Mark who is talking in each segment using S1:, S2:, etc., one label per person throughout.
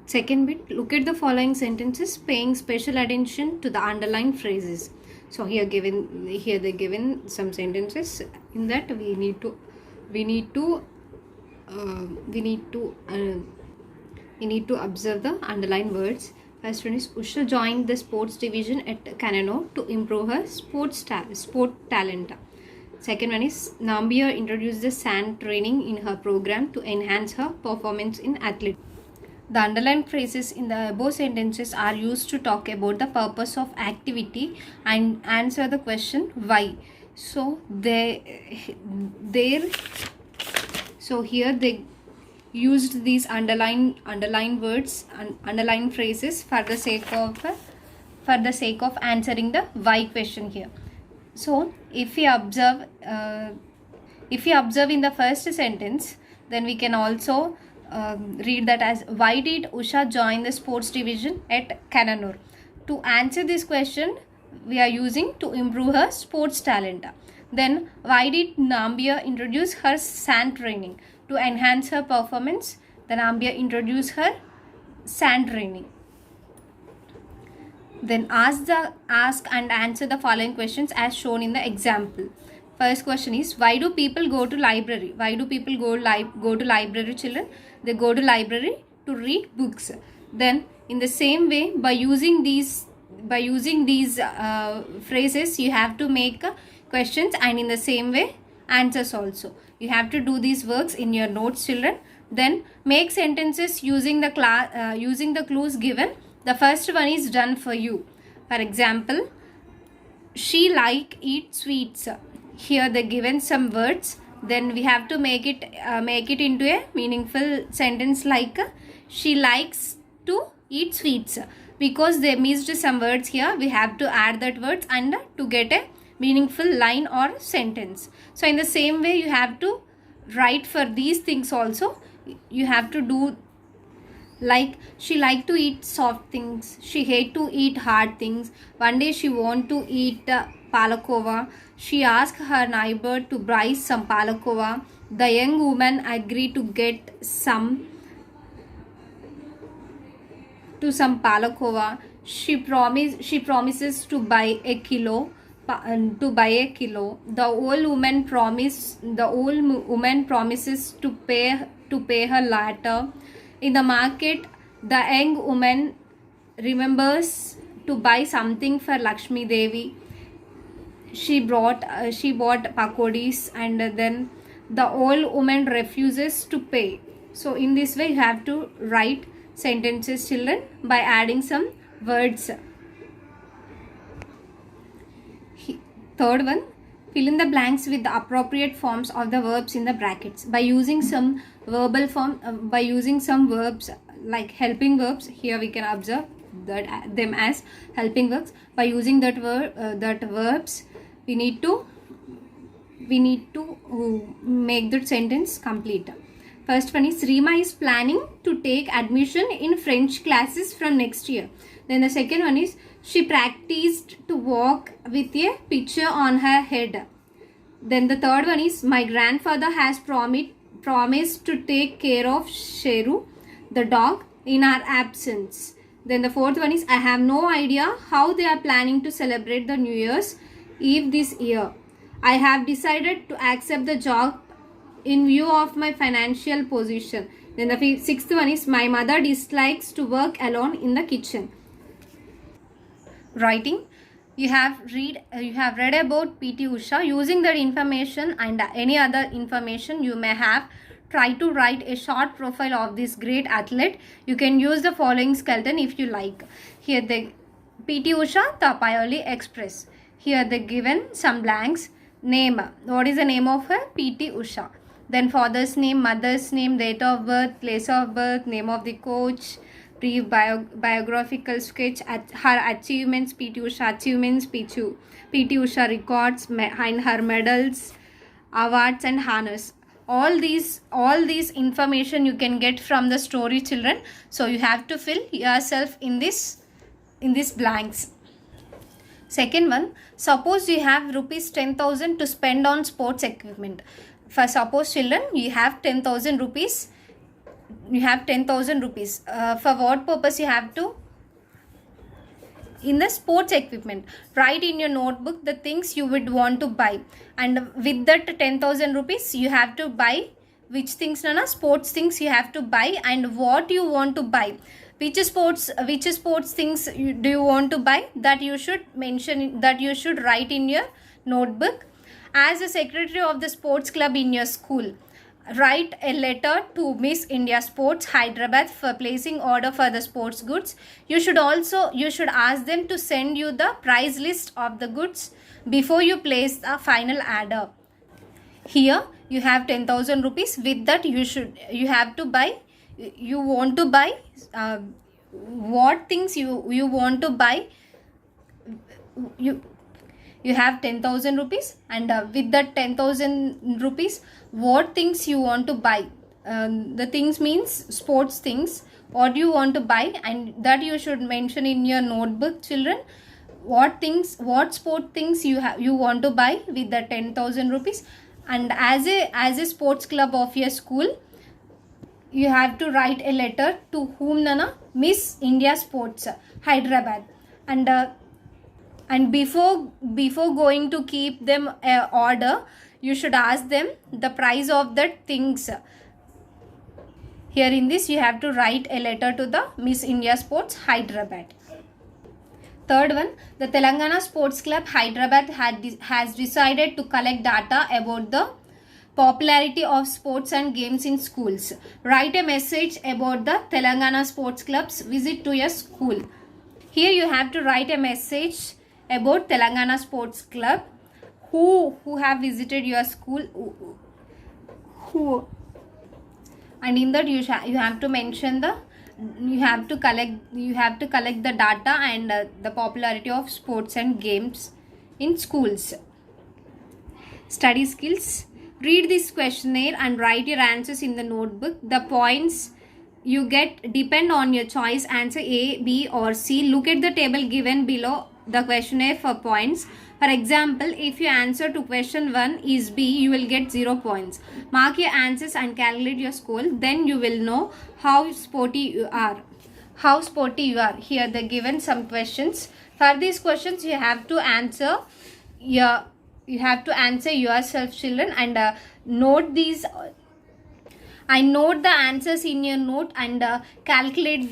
S1: Second bit, look at the following sentences, paying special attention to the underlined phrases. So here they given some sentences. In that we need to observe the underlined words. First one is, Usha joined the sports division at Canano to improve her sport talent. Second one is, Nambia introduced the sand training in her program to enhance her performance in athletics. The underlined phrases in the above sentences are used to talk about the purpose of activity and answer the question why. So here they used these underlined words and underlined phrases for the sake of answering the why question here. So if we observe in the first sentence, then we can also read that as, why did Usha join the sports division at Cananur? To answer this question, we are using to improve her sports talent. Then, why did Nambia introduce her sand training? To enhance her performance, the Nambia introduced her sand training. Then ask and answer the following questions as shown in the example. First question is, why do people go to library? Why do people go to library, children? They go to library to read books. Then in the same way, by using these phrases, you have to make questions, and in the same way answers also. You have to do these works in your notes, children. Then make sentences using the clues given. The first one is done for you. For example, she eat sweets. Here they given some words. Then we have to make it into a meaningful sentence like, she likes to eat sweets. Because they missed some words here, we have to add that words and to get a meaningful line or sentence. So in the same way, you have to write for these things also. You have to do like, she liked to eat soft things, she hate to eat hard things. One day she want to eat palakova. She asked her neighbor to buy some palakova. The young woman agreed to get some palakova. She promises to buy a kilo. The old woman promises to pay her later. In the market, the young woman remembers to buy something for Lakshmi Devi. She bought pakodis, and then the old woman refuses to pay. So in this way, you have to write sentences, children, by adding some words. Third one, fill in the blanks with the appropriate forms of the verbs in the brackets. By using some verbs like helping verbs, here we can observe them as helping verbs. By using that verbs, we need to make the sentence complete. First one is, Reema is planning to take admission in French classes from next year. Then the second one is, she practiced to walk with a pitcher on her head. Then the third one is, my grandfather has promised to take care of Sheru, the dog, in our absence. Then the fourth one is, I have no idea how they are planning to celebrate the New Year's Eve this year. I have decided to accept the job in view of my financial position. Then the sixth one is, my mother dislikes to work alone in the kitchen. Writing. You have read about PT Usha. Using that information and any other information you may have, try to write a short profile of this great athlete. You can use the following skeleton if you like. Here the PT Usha Tapayoli Express. Here they given some blanks. Name. What is the name of her? PT Usha. Then father's name, mother's name, date of birth, place of birth, name of the coach, brief biographical sketch, her achievements, PT Usha achievements, PT Usha records, and her medals, awards and honors. All these information you can get from the story, children. So you have to fill yourself in this blanks. Second one, suppose you have rupees 10,000 to spend on sports equipment. For suppose, children, you have 10,000 rupees 10,000 rupees. For what purpose you have to? In the sports equipment, write in your notebook the things you would want to buy, and with that 10,000 rupees you have to buy which things, Nana? Sports things you have to buy, and what you want to buy, which sports things do you want to buy, that you should mention, that you should write in your notebook. As a secretary of the sports club in your school, write a letter to Miss India Sports Hyderabad for placing order for the sports goods. You should ask them to send you the price list of the goods before you place the final order. Here you have 10,000 rupees. With that you have to buy, you want to buy what things you want to buy. You have 10,000 rupees, and with that 10,000 rupees, what things you want to buy. The things means sports things, what you want to buy, and that you should mention in your notebook, children. What sport things you want to buy with the 10,000 rupees. And as a sports club of your school, you have to write a letter to whom, Nana? Miss India Sports Hyderabad. And before going to keep them order, you should ask them the price of that things. Here in this you have to write a letter to the Miss India Sports Hyderabad. Third one, the Telangana Sports Club Hyderabad has decided to collect data about the popularity of sports and games in schools. Write a message about the Telangana Sports Club's visit to your school. Here you have to write a message about Telangana Sports Club, who have visited your school, who, and in that you have to mention you have to collect the data and the popularity of sports and games in schools. Study skills. Read this questionnaire and write your answers in the notebook. The points you get depend on your choice, answer A, B or C. Look at the table given below the questionnaire for points. For example, if your answer to question 1 is B, you will get 0 points. Mark your answers and calculate your score. Then you will know how sporty you are. Here they given some questions. For these questions you have to answer yourself, children, and note these. I note the answers in your note and calculate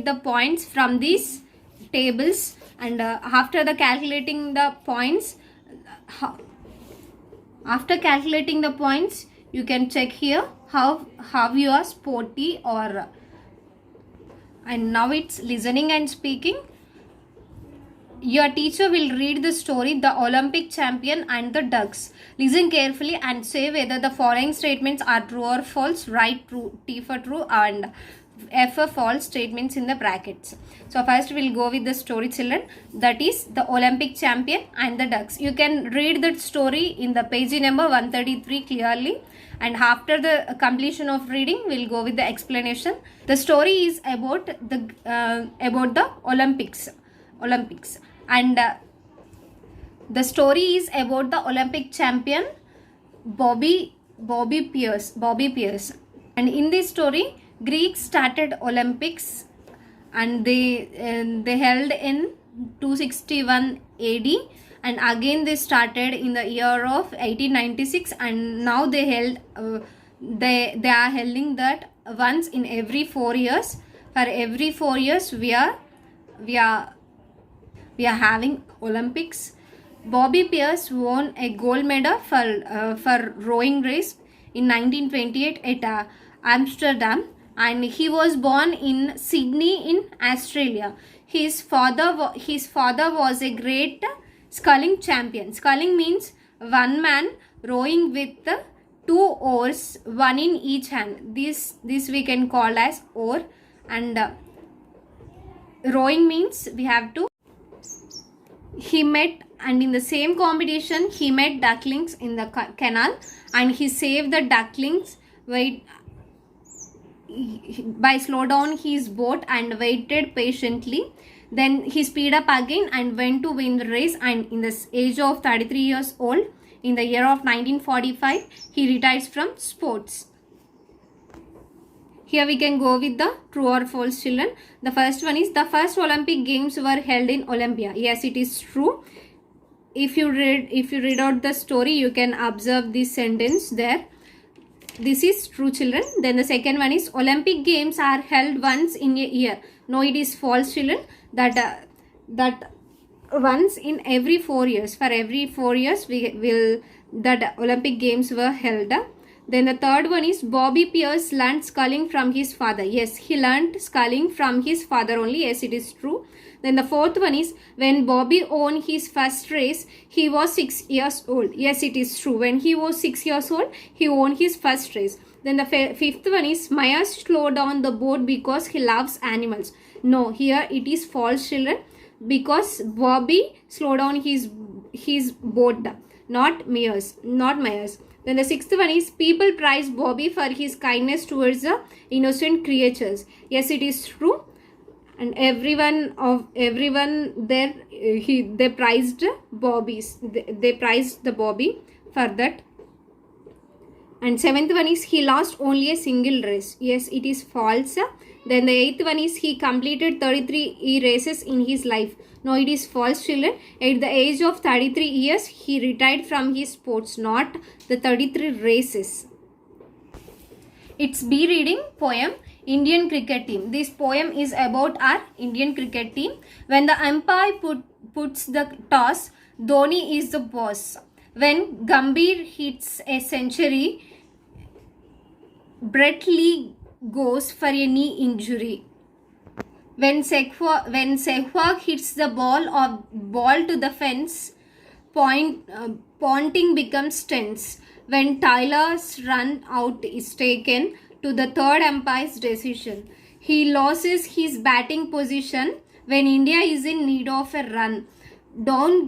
S1: the points from these tables. And after calculating the points, you can check here how you are sporty or. And now it's listening and speaking. Your teacher will read the story, The Olympic Champion and the Ducks. Listen carefully and say whether the following statements are true or false. Write true, T for true, and F for false statements in the brackets. So first we'll go with the story, children. That is The Olympic Champion and the Ducks. You can read that story in the page number 133 clearly. And after the completion of reading, we'll go with the explanation. The story is about the Olympics. And the story is about the Olympic champion Bobby Pierce. And in this story, Greeks started Olympics, and they held in 261 AD, and again they started in the year of 1896, and now they are holding that once in every 4 years. For every 4 years we are having Olympics. Bobby Pierce won a gold medal for rowing race in 1928 at Amsterdam, and he was born in Sydney in Australia. His father was a great sculling champion. Sculling means one man rowing with 2 oars, one in each hand. This we can call as oar. And rowing means we have to. He met, and in the same competition he met ducklings in the canal, and he saved the ducklings by slow down his boat and waited patiently. Then he speed up again and went to win the race, and in the age of 33 years old, in the year of 1945, he retires from sports. Here we can go with the true or false, children. The first one is, the first Olympic Games were held in Olympia. Yes, it is true. If you read out the story, you can observe this sentence there. This is true, children. Then the second one is, Olympic Games are held once in a year. No, it is false, children. That once in every 4 years. For every 4 years, that Olympic Games were held. Then the third one is, Bobby Pierce learned sculling from his father. Yes, he learned sculling from his father only. Yes, it is true. Then the fourth one is, when Bobby won his first race, he was 6 years old. Yes, it is true. When he was 6 years old, he won his first race. Then the fifth one is, Myers slowed down the boat because he loves animals. No, here it is false, children, because Bobby slowed down his boat, not Myers. Then the sixth one is, people praise Bobby for his kindness towards the innocent creatures. Yes, it is true. And everyone there, they praised Bobby's. They praised the Bobby for that. And seventh one is, he lost only a single race. Yes, it is false. Then the eighth one is, he completed 33 races in his life. No, it is false, children. At the age of 33 years, he retired from his sports, not the 33 races. It's B reading poem, Indian cricket team. This poem is about our Indian cricket team. When the umpire puts the toss, Dhoni is the boss. When Gambhir hits a century, Brett Lee goes for a knee injury. When Sehwag hits the ball to the fence, Ponting becomes tense. When Tyler's run out is taken to the third umpire's decision, he loses his batting position when India is in need of a run. Down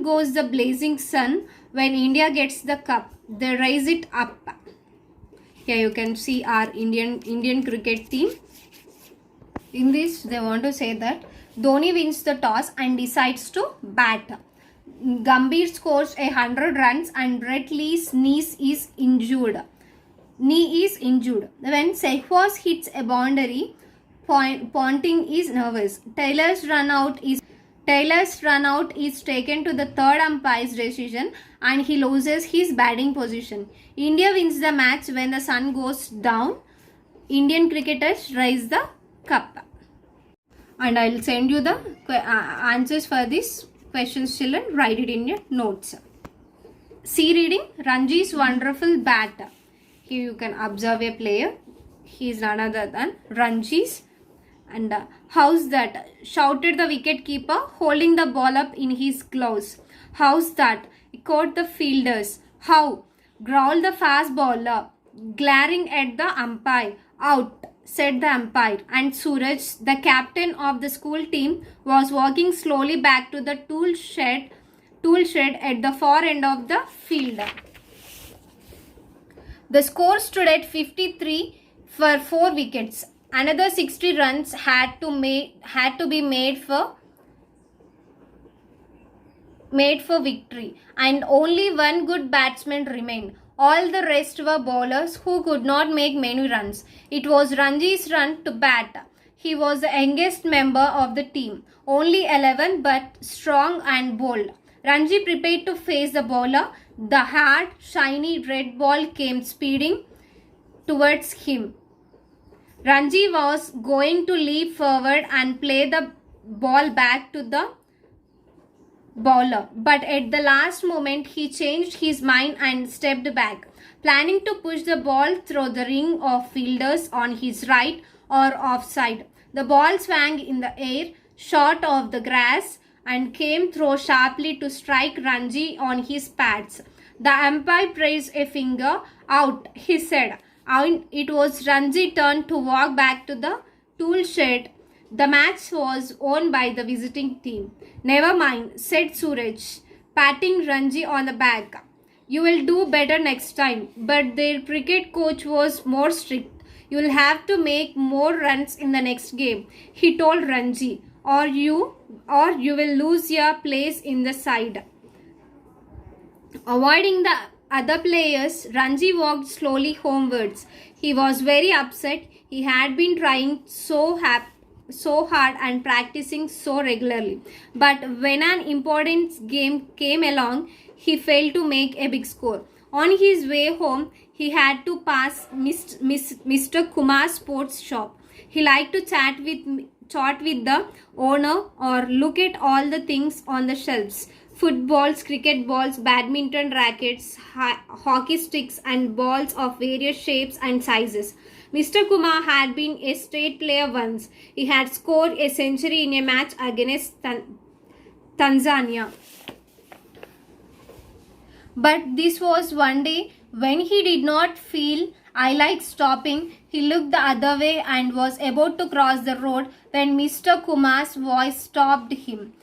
S1: goes the blazing sun when India gets the cup. They raise it up. Here you can see our Indian cricket team. In this, they want to say that Dhoni wins the toss and decides to bat. Gambhir scores 100 runs and Brett Lee's knee is injured. When Sehwag hits a boundary, Ponting is nervous. Taylor's run out is taken to the third umpire's decision and he loses his batting position. India wins the match when the sun goes down. Indian cricketers raise the cup. And I will send you the answers for these questions, children. Write it in your notes. C reading, Ranji's wonderful bat. Here you can observe a player. He is none other than Ranji's. And how's that? Shouted the wicketkeeper, holding the ball up in his gloves. How's that? Caught the fielders. How? Growled the fast bowler, glaring at the umpire. Out, said the umpire. And Suraj, the captain of the school team, was walking slowly back to the tool shed at the far end of the field. The score stood at 53 for 4 wickets. Another 60 runs had to be made for victory, and only one good batsman remained. All the rest were bowlers who could not make many runs. It was Ranji's run to bat. He was the youngest member of the team, only 11 but strong and bold. Ranji prepared to face the bowler. The hard, shiny red ball came speeding towards him. Ranji was going to leap forward and play the ball back to the bowler, but at the last moment he changed his mind and stepped back, planning to push the ball through the ring of fielders on his right or offside. The ball swung in the air, shot off the grass, and came through sharply to strike Ranji on his pads. The umpire raised a finger. Out, he said. It was Ranji's turn to walk back to the tool shed. The match was won by the visiting team. Never mind, said Suraj, patting Ranji on the back. You will do better next time. But their cricket coach was more strict. You will have to make more runs in the next game, he told Ranji, or you will lose your place in the side. Avoiding the other players, Ranji walked slowly homewards. He was very upset. He had been trying so hard and practicing so regularly. But when an important game came along, he failed to make a big score. On his way home, he had to pass Mr. Kumar's sports shop. He liked to chat with the owner or look at all the things on the shelves: footballs, cricket balls, badminton rackets, hockey sticks, and balls of various shapes and sizes. Mr. Kumar had been a state player once. He had scored a century in a match against Tanzania. But this was one day when he did not feel I like stopping. He looked the other way and was about to cross the road when Mr. Kumar's voice stopped him.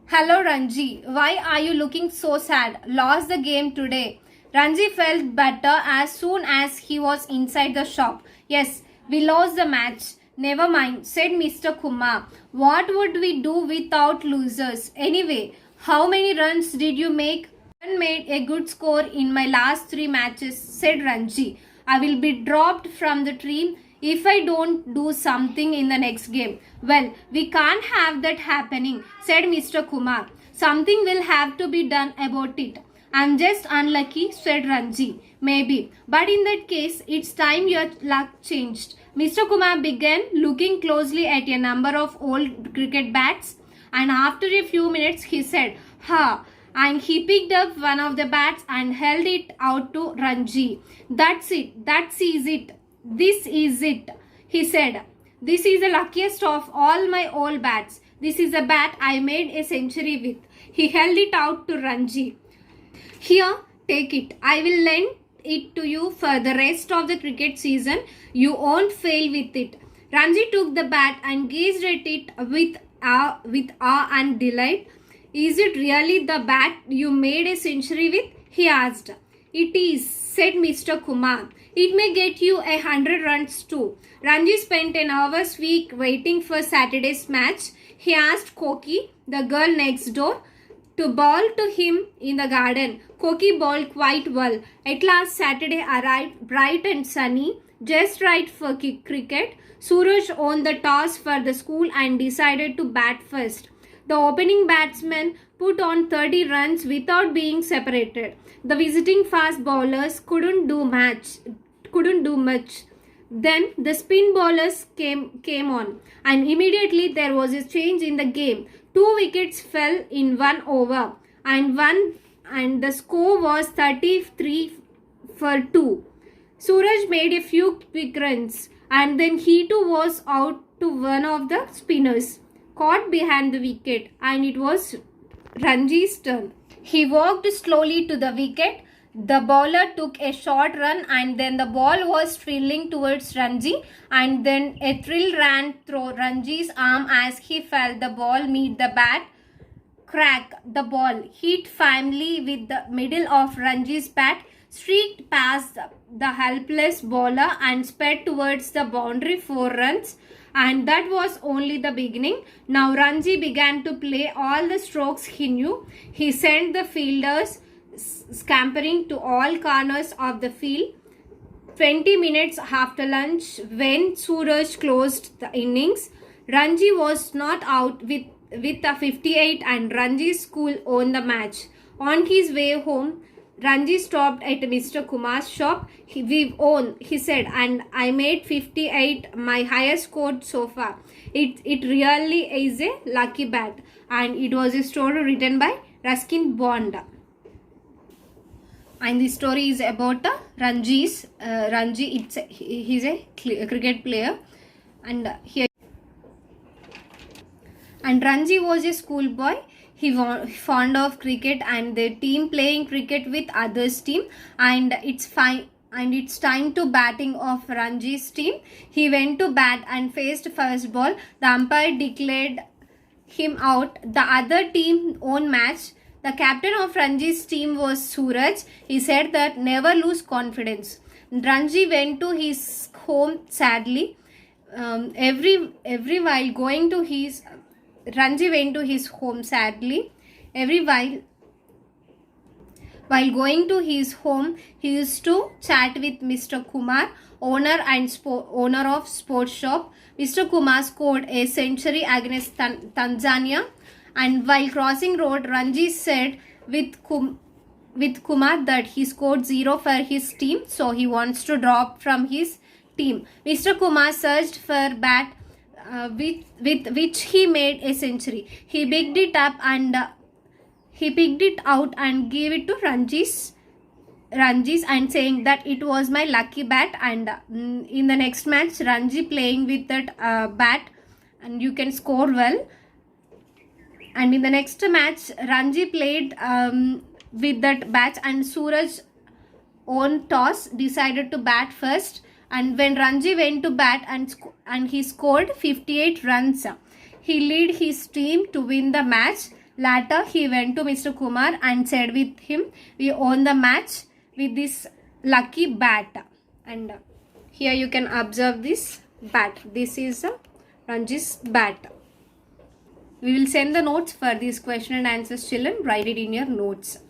S1: Hello Ranji, why are you looking so sad? Lost the game today. Ranji felt better as soon as he was inside the shop. Yes, we lost the match. Never mind, said Mr. Kumar. What would we do without losers? Anyway, how many runs did you make? I made a good score in my last 3 matches, said Ranji. I will be dropped from the team if I don't do something in the next game. Well, we can't have that happening, said Mr. Kumar. Something will have to be done about it. I'm just unlucky, said Ranji. Maybe. But in that case, it's time your luck changed. Mr. Kumar began looking closely at a number of old cricket bats, and after a few minutes he said, Ha! And he picked up one of the bats and held it out to Ranji. That's it. That is it. This is it, he said. This is the luckiest of all my old bats. This is a bat I made a century with. He held it out to Ranji. Here, take it. I will lend it to you for the rest of the cricket season. You won't fail with it. Ranji took the bat and gazed at it with awe and delight. Is it really the bat you made a century with? He asked. It is, said Mr. Kumar. It may get you 100 runs too. Ranji spent an hour's week waiting for Saturday's match. He asked Koki, the girl next door, to bowl to him in the garden. Koki bowled quite well. At last Saturday arrived, bright and sunny, just right for cricket. Suraj won the toss for the school and decided to bat first. The opening batsman put on 30 runs without being separated. The visiting fast bowlers couldn't do much. Then the spin bowlers came on, and immediately there was a change in the game. 2 wickets fell in 1 over, and the score was 33 for 2. Suraj made a few quick runs, and then he too was out to one of the spinners, caught behind the wicket, and it was Ranji's turn. He walked slowly to the wicket. The bowler took a short run, and then the ball was trailing towards Ranji, and then a thrill ran through Ranji's arm as he felt the ball meet the bat. Crack! The ball hit firmly with the middle of Ranji's bat, streaked past the helpless bowler and sped towards the boundary 4 runs. And that was only the beginning. Now Ranji began to play all the strokes he knew. He sent the fielders scampering to all corners of the field. 20 minutes after lunch, when Suraj closed the innings, Ranji was not out with a 58, and Ranji's school won the match. On his way home, Ranji stopped at Mr. Kumar's shop. We won, he said, and I made 58, my highest score so far. It really is a lucky bat. And it was a story written by Ruskin Bond. And the story is about Ranji. He's a cricket player, and Ranji was a schoolboy. He was fond of cricket and the team playing cricket with others' team, and it's fine. And it's time to batting of Ranji's team. He went to bat and faced first ball. The umpire declared him out. The other team won match. The captain of Ranji's team was Suraj. He said that never lose confidence. Ranji went to his home sadly. Every while going to his Ranji went to his home sadly. Every while While going to his home, he used to chat with Mr. Kumar, owner of sports shop. Mr. Kumar scored a century against Tanzania, and while crossing road, Ranji said with Kumar that he scored 0 for his team, so he wants to drop from his team. Mr. Kumar searched for bat with which he made a century. He picked it up and he picked it out and gave it to Ranjis and saying that it was my lucky bat. And in the next match, Ranji playing with that bat, and you can score well. And in the next match, Ranji played with that bat, and Suraj on toss decided to bat first. And when Ranji went to bat and he scored 58 runs, he led his team to win the match. Later, he went to Mr. Kumar and said with him, "We won the match with this lucky bat." And here you can observe this bat. This is Ranji's bat. We will send the notes for this question and answers, children. Write it in your notes.